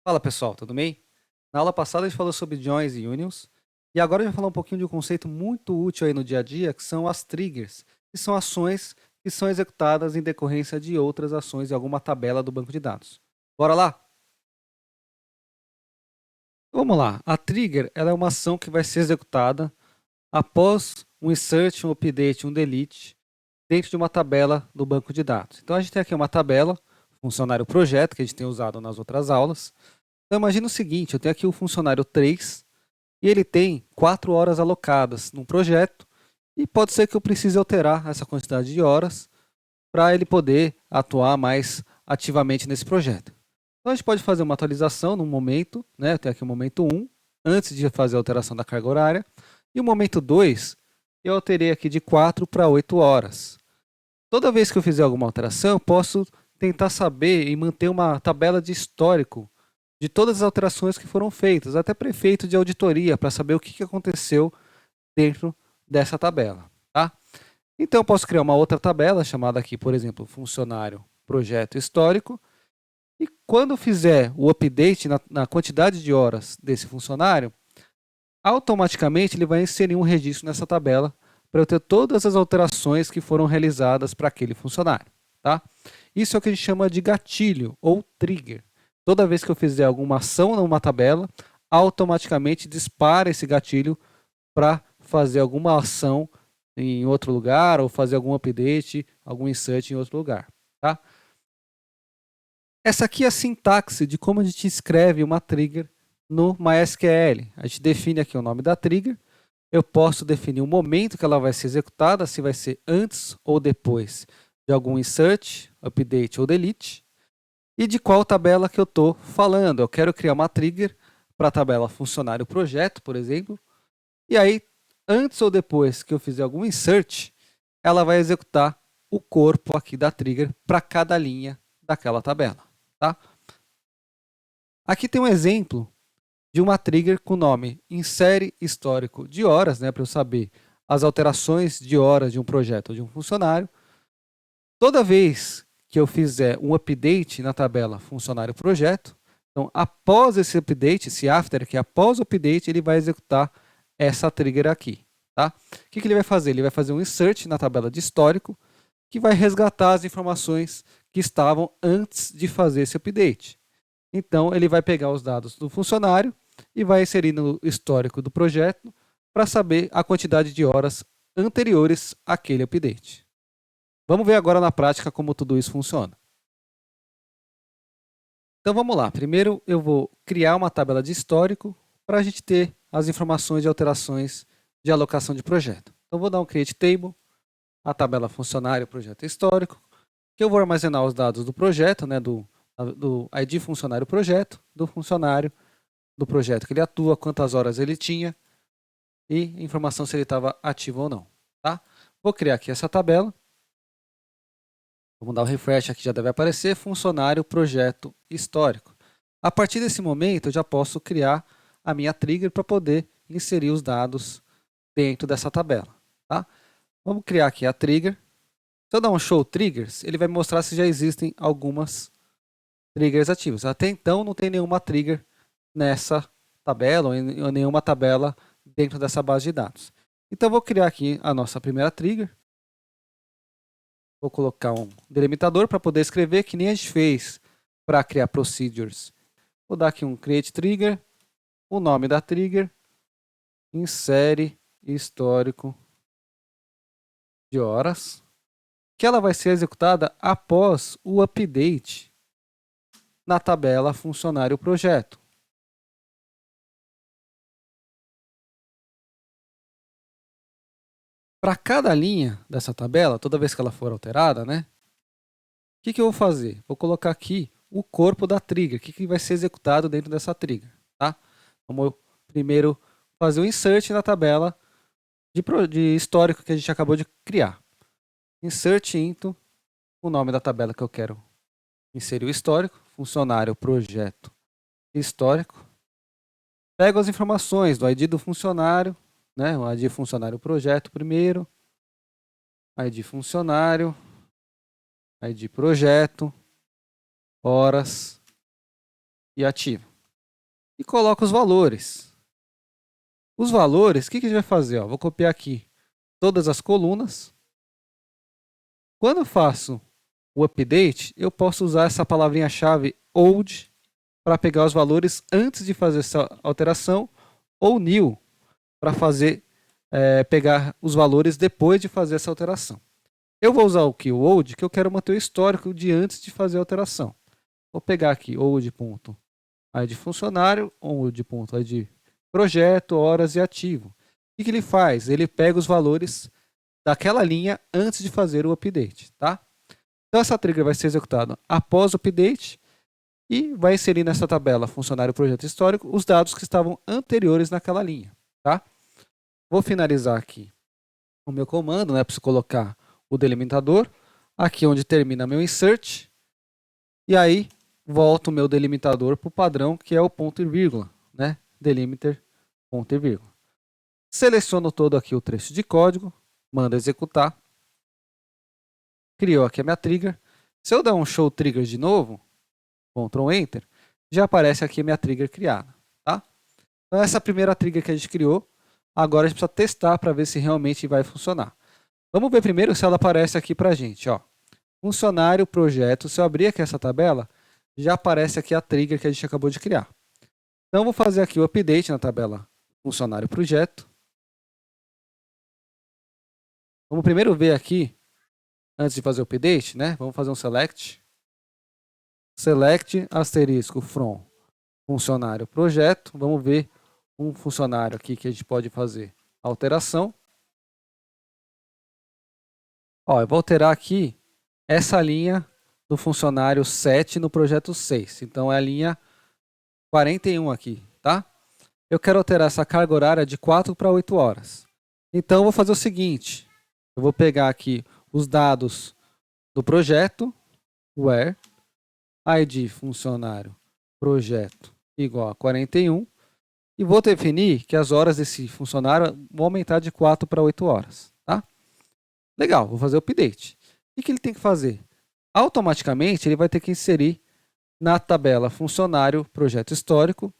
Fala pessoal, tudo bem? Na aula passada a gente falou sobre joins e unions, e agora a gente vai falar um pouquinho de um conceito muito útil aí no dia a dia, que são as triggers, que são ações que são executadas em decorrência de outras ações em alguma tabela do banco de dados. Bora lá? Vamos lá, a trigger ela é uma ação que vai ser executada após um insert, um update, um delete, dentro de uma tabela do banco de dados. Então a gente tem aqui uma tabela, funcionário projeto, que a gente tem usado nas outras aulas. Então imagina o seguinte, eu tenho aqui o funcionário 3 e ele tem 4 horas alocadas num projeto e pode ser que eu precise alterar essa quantidade de horas para ele poder atuar mais ativamente nesse projeto. Então a gente pode fazer uma atualização no momento, né? Eu tenho aqui o momento 1, antes de fazer a alteração da carga horária, e o momento 2, eu alterei aqui de 4 para 8 horas. Toda vez que eu fizer alguma alteração, eu posso tentar saber e manter uma tabela de histórico de todas as alterações que foram feitas, até prefeito de auditoria, para saber o que aconteceu dentro dessa tabela. Tá? Então eu posso criar uma outra tabela, chamada aqui, por exemplo, funcionário projeto histórico, e quando eu fizer o update na quantidade de horas desse funcionário, automaticamente ele vai inserir um registro nessa tabela para eu ter todas as alterações que foram realizadas para aquele funcionário. Tá? Isso é o que a gente chama de gatilho ou trigger. Toda vez que eu fizer alguma ação numa tabela, automaticamente dispara esse gatilho para fazer alguma ação em outro lugar ou fazer algum update, algum insert em outro lugar. Tá? Essa aqui é a sintaxe de como a gente escreve uma trigger no MySQL. A gente define aqui o nome da trigger. Eu posso definir o momento que ela vai ser executada, se vai ser antes ou depois de algum insert, update ou delete. E de qual tabela que eu estou falando. Eu quero criar uma trigger para a tabela funcionário projeto, por exemplo. E aí, antes ou depois que eu fizer algum insert, ela vai executar o corpo aqui da trigger para cada linha daquela tabela. Tá? Aqui tem um exemplo de uma trigger com o nome insere histórico de horas, né, para eu saber as alterações de horas de um projeto ou de um funcionário. Toda vez que eu fizer um update na tabela funcionário projeto, então após esse update, esse after, que é após o update, ele vai executar essa trigger aqui. Tá? O que ele vai fazer? Ele vai fazer um insert na tabela de histórico, que vai resgatar as informações que estavam antes de fazer esse update. Então, ele vai pegar os dados do funcionário e vai inserir no histórico do projeto para saber a quantidade de horas anteriores àquele update. Vamos ver agora na prática como tudo isso funciona. Então vamos lá. Primeiro eu vou criar uma tabela de histórico para a gente ter as informações de alterações de alocação de projeto. Então vou dar um create table, a tabela funcionário projeto histórico, que eu vou armazenar os dados do projeto, né, do ID funcionário projeto, do funcionário, do projeto que ele atua, quantas horas ele tinha e informação se ele estava ativo ou não. Tá? Vou criar aqui essa tabela. Vamos dar um refresh aqui, já deve aparecer, funcionário, projeto, histórico. A partir desse momento, eu já posso criar a minha trigger para poder inserir os dados dentro dessa tabela. Tá? Vamos criar aqui a trigger. Se eu dar um show triggers, ele vai mostrar se já existem algumas triggers ativas. Até então, não tem nenhuma trigger nessa tabela ou nenhuma tabela dentro dessa base de dados. Então, vou criar aqui a nossa primeira trigger. Vou colocar um delimitador para poder escrever, que nem a gente fez para criar procedures. Vou dar aqui um create trigger, o nome da trigger, insere histórico de horas, que ela vai ser executada após o update na tabela funcionário projeto. Para cada linha dessa tabela, toda vez que ela for alterada, né? O que eu vou fazer? Vou colocar aqui o corpo da trigger, o que vai ser executado dentro dessa trigger. Tá? Vamos primeiro fazer o insert na tabela de histórico que a gente acabou de criar. Insert into, o nome da tabela que eu quero inserir o histórico, funcionário, projeto, histórico. Pego as informações do ID do funcionário, né? O ID funcionário projeto primeiro, ID funcionário, ID projeto, horas e ativo. e coloco os valores. Os valores, o que a gente vai fazer? Vou copiar aqui todas as colunas. Quando eu faço o update, eu posso usar essa palavrinha-chave old para pegar os valores antes de fazer essa alteração, ou new para pegar os valores depois de fazer essa alteração. Eu vou usar o old, que eu quero manter o histórico de antes de fazer a alteração. Vou pegar aqui old.id funcionário, old.id projeto, horas e ativo. O que ele faz? Ele pega os valores daquela linha antes de fazer o update, tá? Então essa trigger vai ser executada após o update e vai inserir nessa tabela funcionário projeto histórico os dados que estavam anteriores naquela linha, tá? Vou finalizar aqui o meu comando, né? Preciso colocar o delimitador aqui onde termina meu insert e aí volto o meu delimitador para o padrão que é o ponto e vírgula, né? Delimiter ponto e vírgula. Seleciono todo aqui o trecho de código, mando executar. Criou aqui a minha trigger. Se eu der um show trigger de novo, Ctrl Enter, já aparece aqui a minha trigger criada, tá? Então essa é a primeira trigger que a gente criou. Agora a gente precisa testar para ver se realmente vai funcionar. Vamos ver primeiro se ela aparece aqui para a gente, ó. Funcionário, projeto. Se eu abrir aqui essa tabela, já aparece aqui a trigger que a gente acabou de criar. Então vou fazer aqui o update na tabela funcionário, projeto. Vamos primeiro ver aqui, antes de fazer o update, né? Vamos fazer um select. Select asterisco from funcionário projeto. Vamos ver um funcionário aqui que a gente pode fazer alteração. Ó, eu vou alterar aqui essa linha do funcionário 7 no projeto 6. Então é a linha 41 aqui, tá? Eu quero alterar essa carga horária de 4 para 8 horas. Então eu vou fazer o seguinte. Eu vou pegar aqui os dados do projeto, where id funcionário projeto igual a 41 e vou definir que as horas desse funcionário vão aumentar de 4 para 8 horas, tá? Legal, vou fazer o update. O que ele tem que fazer? Automaticamente ele vai ter que inserir na tabela funcionário projeto histórico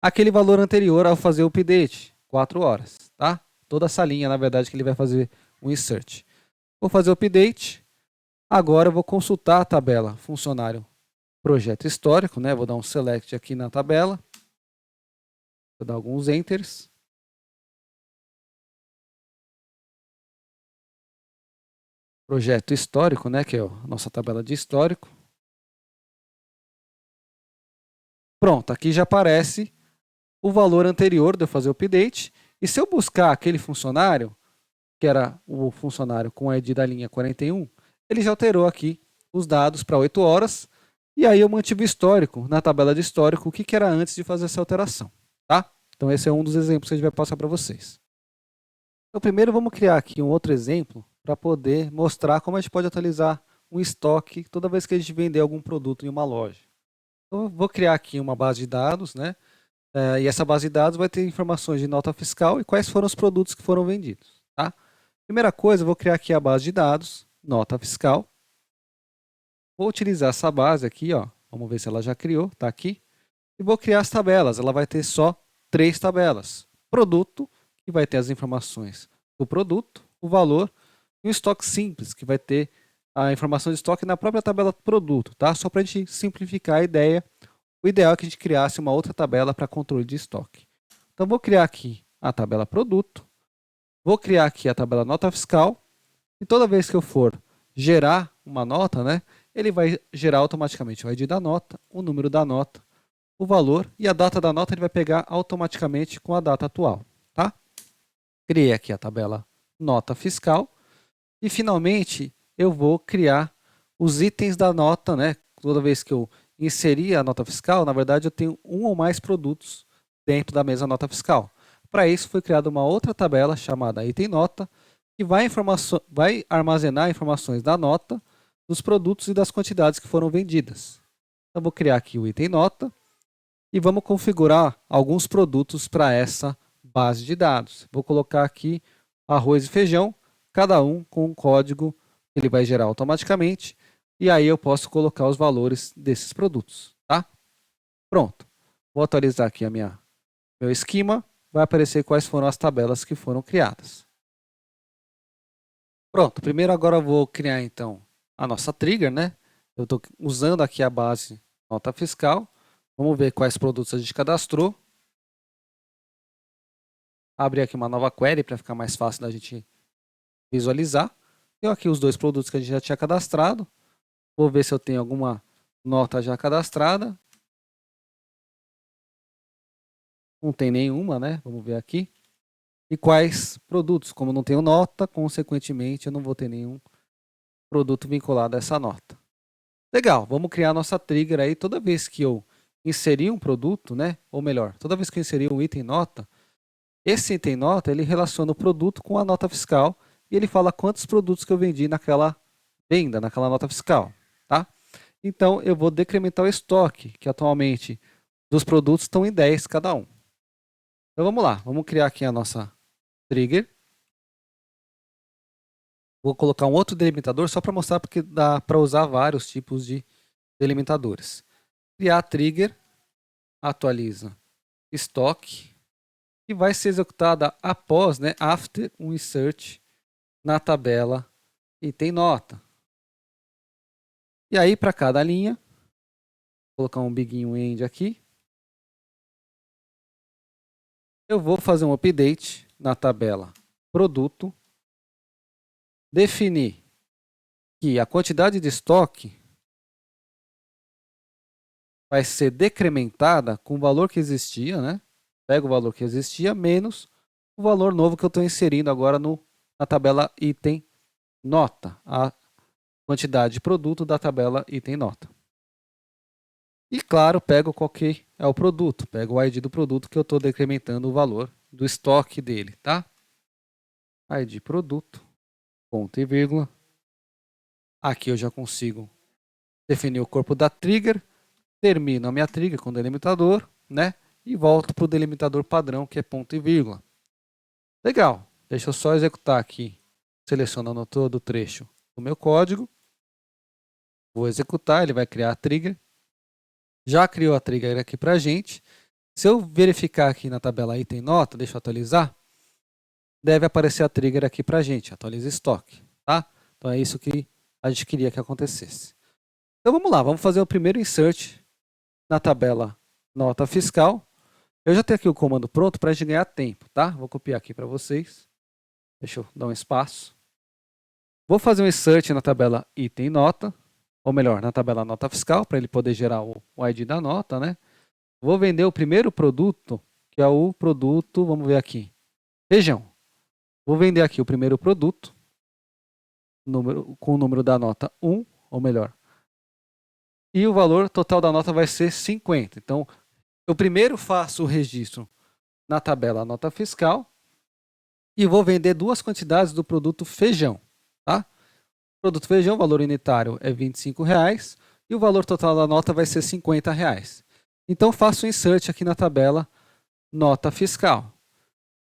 aquele valor anterior ao fazer o update, 4 horas, tá? Toda essa linha, na verdade, que ele vai fazer um insert. Vou fazer o update. Agora eu vou consultar a tabela funcionário projeto histórico, né? Vou dar um select aqui na tabela. Vou dar alguns enters. Projeto histórico, né? Que é a nossa tabela de histórico. Pronto, aqui já aparece o valor anterior de eu fazer o update. E se eu buscar aquele funcionário, que era o funcionário com a ID da linha 41, ele já alterou aqui os dados para 8 horas. E aí eu mantive o histórico, na tabela de histórico, o que era antes de fazer essa alteração, tá? Então esse é um dos exemplos que a gente vai passar para vocês. Então primeiro vamos criar aqui um outro exemplo para poder mostrar como a gente pode atualizar um estoque toda vez que a gente vender algum produto em uma loja. Então eu vou criar aqui uma base de dados, né? E essa base de dados vai ter informações de nota fiscal e quais foram os produtos que foram vendidos, tá? Primeira coisa, eu vou criar aqui a base de dados, nota fiscal. Vou utilizar essa base aqui, ó. Vamos ver se ela já criou, tá aqui. E vou criar as tabelas. Ela vai ter só 3 tabelas. Produto, que vai ter as informações do produto, o valor e o estoque simples, que vai ter a informação de estoque na própria tabela produto, tá? Só para a gente simplificar a ideia. O ideal é que a gente criasse uma outra tabela para controle de estoque. Então vou criar aqui a tabela produto. Vou criar aqui a tabela nota fiscal. E toda vez que eu for gerar uma nota, né? Ele vai gerar automaticamente o ID da nota, o número da nota, o valor e a data da nota ele vai pegar automaticamente com a data atual, tá? Criei aqui a tabela nota fiscal e finalmente eu vou criar os itens da nota, né? Toda vez que eu inserir a nota fiscal, na verdade eu tenho um ou mais produtos dentro da mesma nota fiscal. Para isso foi criada uma outra tabela chamada item nota que vai armazenar informações da nota, dos produtos e das quantidades que foram vendidas. Então, vou criar aqui o item nota e vamos configurar alguns produtos para essa base de dados. Vou colocar aqui arroz e feijão, cada um com um código que ele vai gerar automaticamente e aí eu posso colocar os valores desses produtos, tá? Pronto. Vou atualizar aqui meu esquema. Vai aparecer quais foram as tabelas que foram criadas. Pronto, primeiro agora eu vou criar então a nossa trigger, né? Eu estou usando aqui a base nota fiscal. Vamos ver quais produtos a gente cadastrou. Abrir aqui uma nova query para ficar mais fácil da gente visualizar. Eu aqui os dois produtos que a gente já tinha cadastrado. Vou ver se eu tenho alguma nota já cadastrada. Não tem nenhuma, né? Vamos ver aqui. E quais produtos? Como não tenho nota, consequentemente eu não vou ter nenhum produto vinculado a essa nota. Legal, vamos criar a nossa trigger aí. Toda vez que eu inserir um produto, né? Ou melhor, toda vez que eu inserir um item nota, esse item nota ele relaciona o produto com a nota fiscal e ele fala quantos produtos que eu vendi naquela venda, naquela nota fiscal, tá? Então eu vou decrementar o estoque, que atualmente dos produtos estão em 10 cada um. Então vamos lá, vamos criar aqui a nossa trigger. Vou colocar um outro delimitador só para mostrar porque dá para usar vários tipos de delimitadores. Criar trigger, atualiza estoque e vai ser executada após, né, after um insert na tabela item nota. E aí para cada linha, vou colocar um biguinho end aqui. Eu vou fazer um update na tabela produto, definir que a quantidade de estoque vai ser decrementada com o valor que existia, né? Pega o valor que existia menos o valor novo que eu estou inserindo agora na tabela item nota, a quantidade de produto da tabela item nota. E claro, pego qual que é o produto, pego o ID do produto que eu estou decrementando o valor do estoque dele, tá? ID produto, ponto e vírgula. Aqui eu já consigo definir o corpo da trigger, termino a minha trigger com o delimitador, né? E volto para o delimitador padrão, que é ponto e vírgula. Legal, deixa eu só executar aqui, selecionando todo o trecho do meu código. Vou executar, ele vai criar a trigger. Já criou a trigger aqui para a gente. Se eu verificar aqui na tabela item nota, deixa eu atualizar, deve aparecer a trigger aqui para a gente, atualiza estoque, tá? Então é isso que a gente queria que acontecesse. Então vamos lá, vamos fazer o primeiro insert na tabela nota fiscal. Eu já tenho aqui o comando pronto para a gente ganhar tempo, tá? Vou copiar aqui para vocês. Deixa eu dar um espaço. Vou fazer um insert na tabela item nota, ou melhor, na tabela nota fiscal, para ele poder gerar o ID da nota, né? Vou vender o primeiro produto, que é o produto, vamos ver aqui, feijão. Vou vender aqui o primeiro produto, com o número da nota 1, ou melhor. E o valor total da nota vai ser 50. Então, eu primeiro faço o registro na tabela nota fiscal e vou vender duas quantidades do produto feijão, tá? Produto feijão, valor unitário é R$25 e o valor total da nota vai ser R$50. Então, faço o insert aqui na tabela nota fiscal.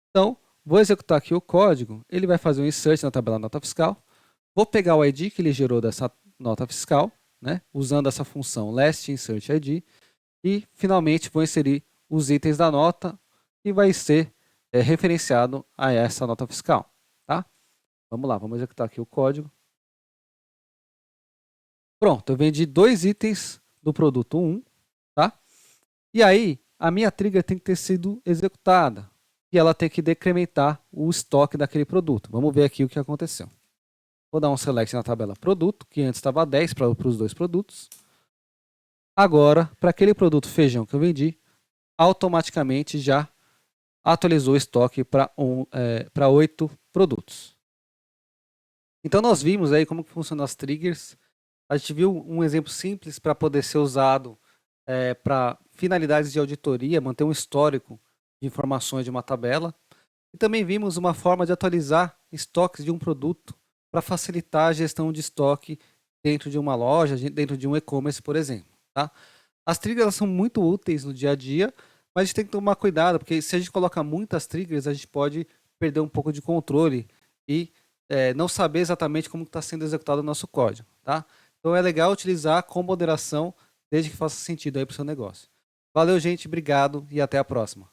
Então, vou executar aqui o código, ele vai fazer um insert na tabela nota fiscal. Vou pegar o ID que ele gerou dessa nota fiscal, né, usando essa função last insert ID, e finalmente vou inserir os itens da nota e vai ser referenciado a essa nota fiscal. Tá? Vamos lá, vamos executar aqui o código. Pronto, eu vendi dois itens do produto 1, tá? E aí, a minha trigger tem que ter sido executada e ela tem que decrementar o estoque daquele produto. Vamos ver aqui o que aconteceu. Vou dar um select na tabela produto, que antes estava 10 para os dois produtos. Agora, para aquele produto feijão que eu vendi, automaticamente já atualizou o estoque para 8 produtos. Então nós vimos aí como que funcionam as triggers. A gente viu um exemplo simples para poder ser usado para finalidades de auditoria, manter um histórico de informações de uma tabela. E também vimos uma forma de atualizar estoques de um produto para facilitar a gestão de estoque dentro de uma loja, dentro de um e-commerce, por exemplo. Tá? As triggers elas são muito úteis no dia a dia, mas a gente tem que tomar cuidado, porque se a gente coloca muitas triggers, a gente pode perder um pouco de controle e não saber exatamente como está sendo executado o nosso código. Tá? Então é legal utilizar com moderação, desde que faça sentido aí para o seu negócio. Valeu, gente, obrigado e até a próxima.